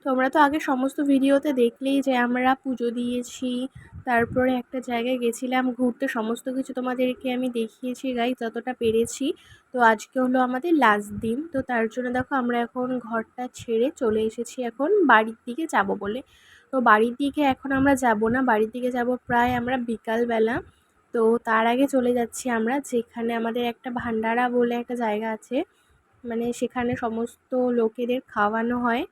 তোমরা তো আগে সমস্ত ভিডিওতে দেখলেই যে আমরা পুজো দিয়েছি, তারপরে একটা জায়গায় গেছিলাম ঘুরতে, সমস্ত কিছু তোমাদেরকে আমি দেখিয়েছি গাইস যতটা পেরেছি। তো আজকে হলো আমাদের লাস্ট দিন, তো তার জন্য দেখো আমরা এখন ঘরটা ছেড়ে চলে এসেছি এখন বাড়ির দিকে যাব বলে। তো বাড়ির দিকে এখন আমরা যাব না, বাড়ির দিকে যাব প্রায় আমরা বিকালবেলা। তো তার আগে চলে যাচ্ছি আমরা যেখানে আমাদের একটা ভান্ডারা বলে একটা জায়গা আছে, মানে সেখানে সমস্ত লোকেদের খাওয়ানো হয়।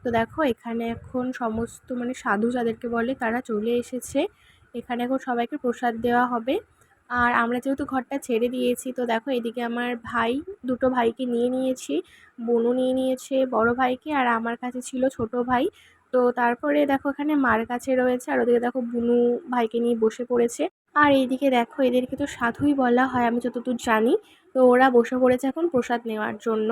তো দেখো এখানে এখন সমস্ত মানে সাধু যাদেরকে বলে তারা চলে এসেছে, এখানে এখন সবাইকে প্রসাদ দেওয়া হবে। আর আমরা যেহেতু ঘরটা ছেড়ে দিয়েছি, তো দেখো এদিকে আমার ভাই, দুটো ভাইকে নিয়ে নিয়েছি, বোনও নিয়ে নিয়েছে বড় ভাইকে, আর আমার কাছে ছিল ছোট ভাই। তো তারপরে দেখো এখানে মার কাছে রয়েছে, আর ওদিকে দেখো বুনু ভাইকে নিয়ে বসে পড়েছে। আর এইদিকে দেখো এদেরকে তো সাধুই বলা হয় আমি যতদূর জানি। তো ওরা বসে পড়েছে এখন প্রসাদ নেওয়ার জন্য।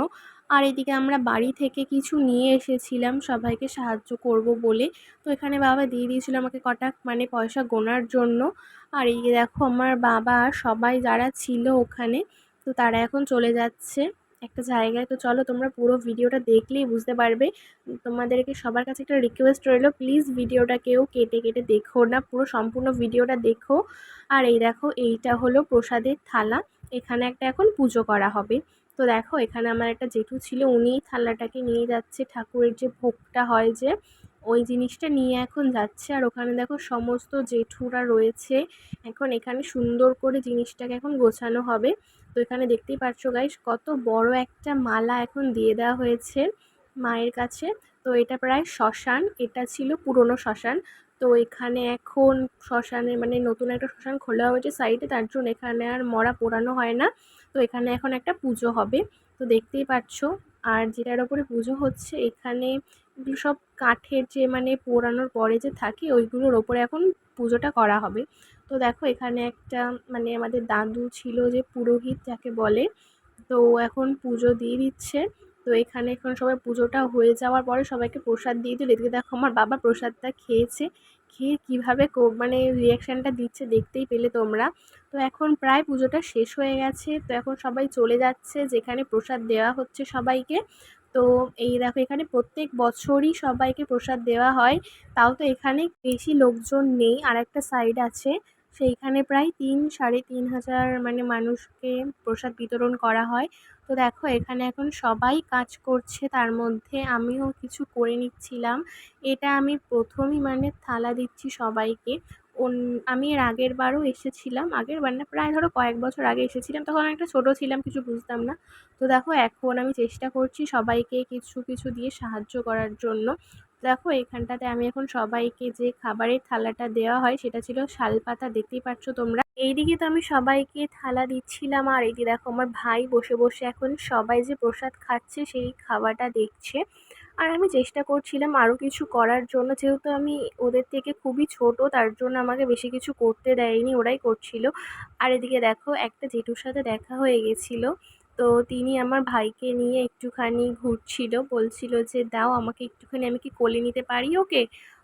আর এদিকে আমরা বাড়ি থেকে কিছু নিয়ে এসেছিলাম সবাইকে সাহায্য করব বলে। তো এখানে বাবা দিয়ে দিয়েছিল আমাকে কটা মানে পয়সা গোনার জন্য। আর এই দেখো আমার বাবা আর সবাই যারা ছিল ওখানে, তো তারা এখন চলে যাচ্ছে একটা জায়গায়। তো চলো তোমরা পুরো ভিডিওটা দেখলেই বুঝতে পারবে। তোমাদেরকে সবার কাছে একটা রিকোয়েস্ট রইলো, প্লিজ ভিডিওটা কেউ কেটে কেটে দেখো না, পুরো সম্পূর্ণ ভিডিওটা দেখো। আর এই দেখো এইটা হলো প্রসাদের থালা, এখানে একটা এখন পুজো করা হবে। তো দেখো এখানে আমার একটা জেঠু ছিল, উনি থালাটাকে নিয়ে যাচ্ছে, ঠাকুরের যে ভোগটা হয় যে ওই জিনিসটা নিয়ে এখন যাচ্ছে। আর ওখানে দেখো সমস্ত জেঠুরা রয়েছে, এখন এখানে সুন্দর করে জিনিসটাকে এখন গোছানো হবে। তো এখানে দেখতেই পাচ্ছ গাইস কত বড় একটা মালা এখন দিয়ে দেওয়া হয়েছে মায়ের কাছে। তো এটা প্রায় শ্মশান, এটা ছিল পুরনো শ্মশান। তো এখানে এখন শ্মশানে মানে নতুন একটা শ্মশান খোলা হয়েছে সাইডে, তার জন্য এখানে আর মরা পোড়ানো হয় না। তো এখানে এখন একটা পুজো হবে, তো দেখতেই পাচ্ছ। আর যেটার ওপরে পুজো হচ্ছে এখানে এগুলো সব কাঠের যে মানে পোড়ানোর পরে যে থাকে ওইগুলোর ওপরে এখন পুজোটা করা হবে। তো দেখো এখানে একটা মানে আমাদের দাদু ছিল যে পুরোহিত যাকে বলে, তো এখন পুজো দিয়ে দিচ্ছে। তো এখানে এখন সবাই পুজোটা হয়ে যাওয়ার পরে সবাইকে প্রসাদ দিয়ে দিল। এদিকে দেখো আমার বাবা প্রসাদটা খেয়েছে, খেয়ে কীভাবে মানে রিয়াকশানটা দিচ্ছে দেখতেই পেলে তোমরা। তো এখন প্রায় পুজোটা শেষ হয়ে গেছে, তো এখন সবাই চলে যাচ্ছে যেখানে প্রসাদ দেওয়া হচ্ছে সবাইকে। তো এই দেখো এখানে প্রত্যেক বছরই সবাইকে প্রসাদ দেওয়া হয়, তাও তো এখানে বেশি লোকজন নেই, আর একটা সাইড আছে সেইখানে প্রায় ৩-৩.৫ হাজার মানে মানুষকে প্রসাদ বিতরণ করা হয়। তো দেখো এখানে এখন সবাই কাজ করছে, তার মধ্যে আমিও কিছু করে নিচ্ছিলাম। এটা আমি প্রথমই মানে থালা দিচ্ছি সবাইকে। আমি এর আগের বারও এসেছিলাম, আগের বার না প্রায় ধরো কয়েক বছর আগে এসেছিলাম, তখন একটা ছোট ছিলাম কিছু বুঝতাম না। তো দেখো এখন আমি চেষ্টা করছি সবাইকে কিছু কিছু দিয়ে সাহায্য করার জন্য। দেখো এখানটাতে আমি এখন সবাইকে যে খাবারের থালাটা দেওয়া হয় সেটা ছিল শালপাতা, দেখতেই পাচ্ছ তোমরা। এইদিকে তো আমি সবাইকে থালা দিচ্ছিলাম, আর এইদিকে দেখো আমার ভাই বসে বসে এখন সবাই যে প্রসাদ খাচ্ছে সেই খাওয়াটা দেখছে। আর আমি চেষ্টা করছিলাম আরও কিছু করার জন্য, যেহেতু আমি ওদের থেকে খুবই ছোট তার জন্য আমাকে বেশি কিছু করতে দেয়নি, ওরাই করছিল। আর এদিকে দেখো একটা জেঠুর সাথে দেখা হয়ে গেছিল, তো তিনি আমার ভাইকে নিয়ে একটুখানি ঘুরছিল, বলছিল যে দাও আমাকে একটুখানি, আমি কি কোলে নিতে পারি ওকে।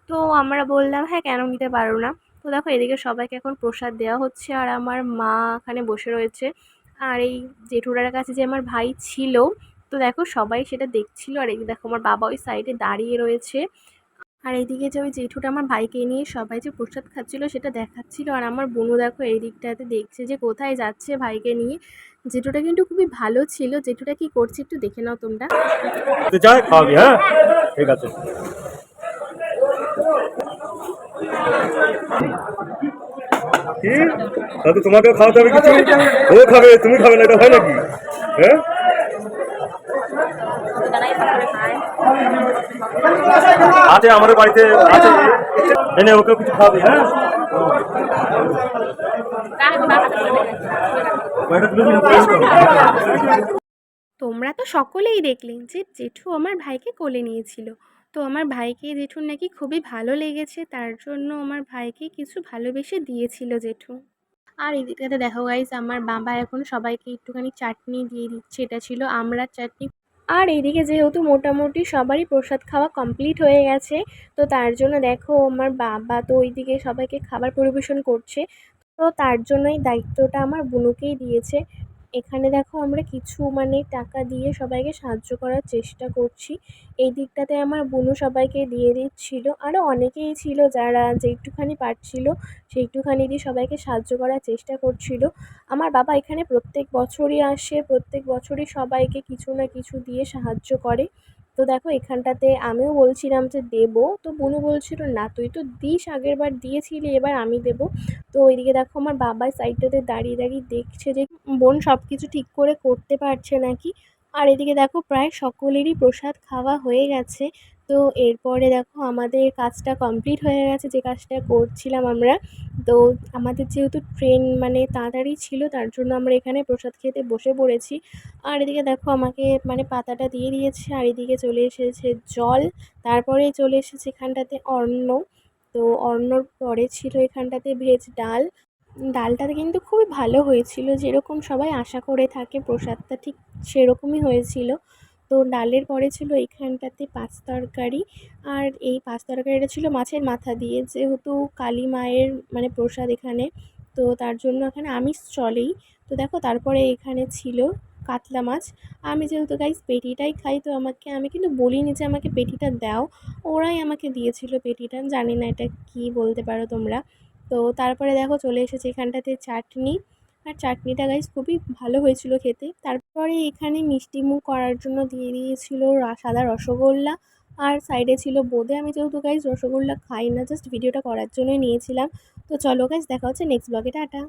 তো আমরা বললাম হ্যাঁ কেন নিতে পারো না। তো দেখো এদিকে সবাইকে এখন প্রসাদ দেওয়া হচ্ছে, আর আমার মা এখানে বসে রয়েছে। আর এই জেঠুরার কাছে যে আমার ভাই ছিল, তো দেখো সবাই সেটা দেখছিল। আর এই দেখো আমার বাবা ওই সাইডে দাঁড়িয়ে রয়েছে। আর এইদিকে যে ওই জেঠুটা আমার ভাইকে নিয়ে সবাই যে প্রসাদ খাচ্ছিল সেটা দেখাচ্ছিল। আর আমার বোনও দেখো এই দিকটাতে দেখছে যে কোথায় যাচ্ছে ভাইকে নিয়ে। জেঠুটা কিন্তু খুবই ভালো ছিল, জেঠুটা কি করছে একটু দেখে নাও তোমরা। তো যাই খাওয়াবি, হ্যাঁ ঠিক আছে। কি দাদু তোমাকেও খাওয়াতে হবে কিছু? ও খাবে, তুমি খাবে না, এটা হয় নাকি? হ্যাঁ আছে আমাদের বাড়িতে আছে, এনে ওকেও কিছু খাওয়াবি, হ্যাঁ। তোমরা তো সকলেই দেখলে যে জেঠু আমার ভাইকে কোলে নিয়েছিল। তো আমার ভাইকে জেঠুর নাকি খুবই ভালো লেগেছে, তার জন্য আমার ভাইকে কিছু ভালোবেসে দিয়েছিল জেঠু। আর এদিকে দেখো গাইস আমার বাবা এখন সবাইকে একটুখানি চাটনি দিয়ে দিচ্ছে, এটা ছিল আমড়ার চাটনি। আর এইদিকে যেহেতু মোটামুটি সবারই প্রসাদ খাওয়া কমপ্লিট হয়ে গেছে, তো তার জন্য দেখো আমার বাবা তো ওইদিকে সবাইকে খাবার পরিবেশন করছে। তো তার জন্য এই দায়িত্বটা আমার বুনুকেই দিয়েছে। এখানে দেখো আমরা কিছু মানে টাকা দিয়ে সবাইকে সাহায্য করার চেষ্টা করছি। এই দিকটাতে আমার বোনও সবাইকে দিয়ে দিচ্ছিল, আরও অনেকেই ছিল যারা যেইটুখানি পারছিল সেইটুখানি দিয়ে সবাইকে সাহায্য করার চেষ্টা করছিল। আমার বাবা এখানে প্রত্যেক বছরই আসে, প্রত্যেক বছরই সবাইকে কিছু না কিছু দিয়ে সাহায্য করে। তো দেখো এখানটাতে আমিও বলছিলাম যে দেবো, তো বোনও বলছিল না তুই তো দিস, আগের বার দিয়েছিলি এবার আমি দেবো। তো ওইদিকে দেখো আমার বাবা সাইডটাতে দাঁড়িয়ে দাঁড়িয়ে দেখছে যে বোন সব কিছু ঠিক করে করতে পারছে নাকি। আর এদিকে দেখো প্রায় সকলেরই প্রসাদ খাওয়া হয়ে গেছে। তো এরপরে দেখো আমাদের কাজটা কমপ্লিট হয়ে গেছে, যে কাজটা করছিলাম আমরা। তো আমাদের যেহেতু ট্রেন মানে তাড়াতাড়ি ছিল, তার জন্য আমরা এখানে প্রসাদ খেতে বসে পড়েছি। আর এদিকে দেখো আমাকে মানে পাতাটা দিয়ে দিয়েছে, আর এদিকে চলে এসেছে জল, তারপরে চলে এসেছে এখানটাতে অন্ন। তো অন্নর পরে ছিল এখানটাতে ভেজ ডাল। ডালটা কিন্তু খুবই ভালো হয়েছিল, যেরকম সবাই আশা করে থাকে প্রসাদটা ঠিক সেরকমই হয়েছিল। তো ডালের পরে ছিল এইখানটাতে পাঁচ তরকারি, আর এই পাঁচ তরকারিটা ছিল মাছের মাথা দিয়ে, যেহেতু কালী মায়ের মানে প্রসাদ এখানে, তো তার জন্য এখানে আমিষ চলেই। তো দেখো তারপরে এখানে ছিল কাতলা মাছ। আমি যেহেতু গাইস পেটিটাই খাই, তো আমি কিন্তু বলিনি যে আমাকে পেটিটা দাও, ওরাই আমাকে দিয়েছিল পেটিটা, জানি না এটা কি বলতে পারো তোমরা। তো তারপরে দেখো চলে এসেছে এখানটাতে চাটনি, আর চাটনিটা গাইস খুবই ভালো হয়েছিল খেতে। তারপরে এখানে মিষ্টি মুখ করার জন্য দিয়ে দিয়েছিল সাদা রসগোল্লা, আর সাইডে ছিল বোঁদে। আমি যেহেতু গাইস রসগোল্লা খাই না, জাস্ট ভিডিওটা করার জন্যই নিয়েছিলাম। তো চলো গাইস, দেখা হচ্ছে নেক্সট ব্লগে, টাটা।